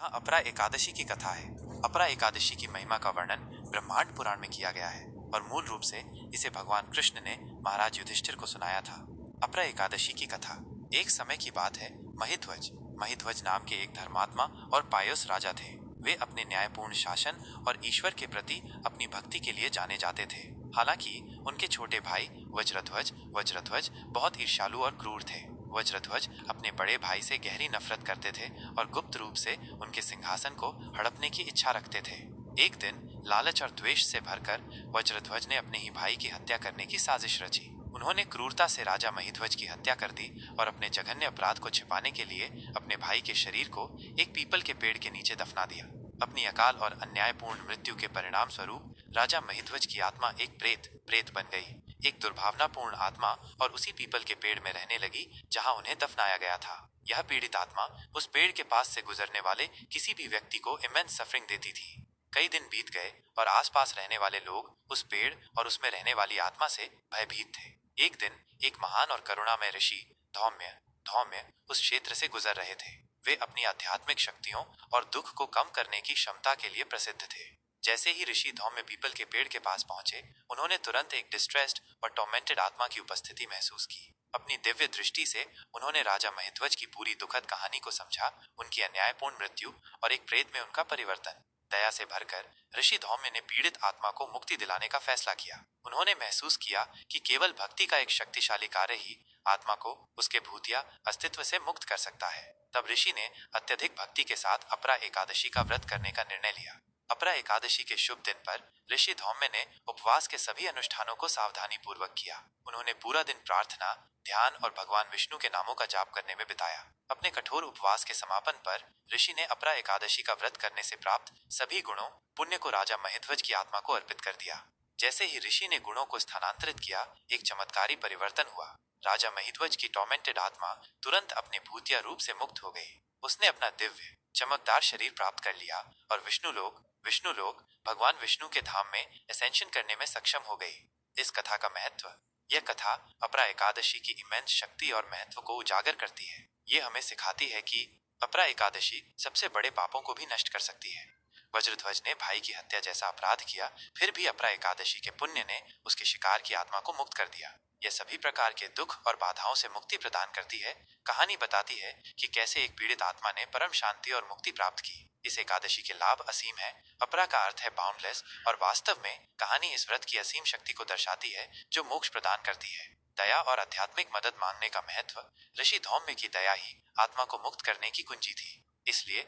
यहाँ अपरा एकादशी की कथा है। अपरा एकादशी की महिमा का वर्णन ब्रह्मांड पुराण में किया गया है और मूल रूप से इसे भगवान कृष्ण ने महाराज युधिष्ठिर को सुनाया था। अपरा एकादशी की कथा। एक समय की बात है। महिध्वज नाम के एक धर्मात्मा और पायस राजा थे। वे अपने न्यायपूर्ण शासन और ईश्वर के प्रति अपनी भक्ति के लिए जाने जाते थे। हालांकि उनके छोटे भाई वज्रध्वज बहुत ईर्ष्यालु और क्रूर थे। वज्रध्वज अपने बड़े भाई से गहरी नफरत करते थे और गुप्त रूप से उनके सिंहासन को हड़पने की इच्छा रखते थे। एक दिन लालच और द्वेष से भरकर वज्रध्वज ने अपने ही भाई की हत्या करने की साजिश रची। उन्होंने क्रूरता से राजा महिध्वज की हत्या कर दी और अपने जघन्य अपराध को छिपाने के लिए अपने भाई के शरीर को एक पीपल के पेड़ के नीचे दफना दिया। अपनी अकाल और अन्यायपूर्ण मृत्यु के परिणाम स्वरूप राजा महिध्वज की आत्मा एक प्रेत बन गई, एक दुर्भावनापूर्ण आत्मा, और उसी पीपल के पेड़ में रहने लगी जहां उन्हें दफनाया गया था। यह पीड़ित आत्मा उस पेड़ के पास से गुजरने वाले किसी भी व्यक्ति को इमेंस सफरिंग देती थी। कई दिन बीत गए और आसपास रहने वाले लोग उस पेड़ और उसमें रहने वाली आत्मा से भयभीत थे। एक दिन एक महान और करुणामय ऋषि धौम्य उस क्षेत्र से गुजर रहे थे। वे अपनी आध्यात्मिक शक्तियों और दुख को कम करने की क्षमता के लिए प्रसिद्ध थे। जैसे ही ऋषि धौम्य पीपल के पेड़ के पास पहुंचे, उन्होंने तुरंत एक डिस्ट्रेस्ड और टॉर्मेंटेड आत्मा की उपस्थिति महसूस की। अपनी दिव्य दृष्टि से उन्होंने राजा महिध्वज की पूरी दुखद कहानी को समझा, उनकी अन्यायपूर्ण मृत्यु और एक प्रेत में उनका परिवर्तन। दया से भरकर ऋषि धौम्य ने पीड़ित आत्मा को मुक्ति दिलाने का फैसला किया। उन्होंने महसूस किया कि केवल भक्ति का एक शक्तिशाली कार्य ही आत्मा को उसके भूतिया अस्तित्व से मुक्त कर सकता है। तब ऋषि ने अत्यधिक भक्ति के साथ अपरा एकादशी का व्रत करने का निर्णय लिया। अपरा एकादशी के शुभ दिन पर ऋषि धौम्य ने उपवास के सभी अनुष्ठानों को सावधानी पूर्वक किया। उन्होंने पूरा दिन प्रार्थना, ध्यान और भगवान विष्णु के नामों का जाप करने में बिताया। अपने कठोर उपवास के समापन पर ऋषि ने अपरा एकादशी का व्रत करने से प्राप्त सभी गुणों पुण्य को राजा महिध्वज की आत्मा को अर्पित कर दिया। जैसे ही ऋषि ने गुणों को स्थानांतरित किया, एक चमत्कारी परिवर्तन हुआ। राजा महिध्वज की टॉर्मेंटेड आत्मा तुरंत अपने भूतिया रूप से मुक्त हो गई। उसने अपना दिव्य चमकदार शरीर प्राप्त कर लिया और विष्णु लोक भगवान विष्णु के धाम में एसेंशन करने में सक्षम हो गई। इस कथा का महत्व। यह कथा अपरा एकादशी की इमेंस शक्ति और महत्व को उजागर करती है। ये हमें सिखाती है कि अपरा एकादशी सबसे बड़े पापों को भी नष्ट कर सकती है। वज्रध्वज ने भाई की हत्या जैसा अपराध किया, फिर भी अपरा एकादशी के पुण्य ने उसके शिकार की आत्मा को मुक्त कर दिया। यह सभी प्रकार के दुख और बाधाओं से मुक्ति प्रदान करती है। कहानी बताती है कि कैसे एक पीड़ित आत्मा ने परम शांति और मुक्ति प्राप्त की। इस एकादशी के लाभ असीम है। अपरा का अर्थ है बाउंडलेस, और वास्तव में कहानी इस व्रत की असीम शक्ति को दर्शाती है जो मोक्ष प्रदान करती है। दया और आध्यात्मिक मदद मांगने का महत्व। ऋषि धौम्य की दया ही आत्मा को मुक्त करने की कुंजी थी। इसलिए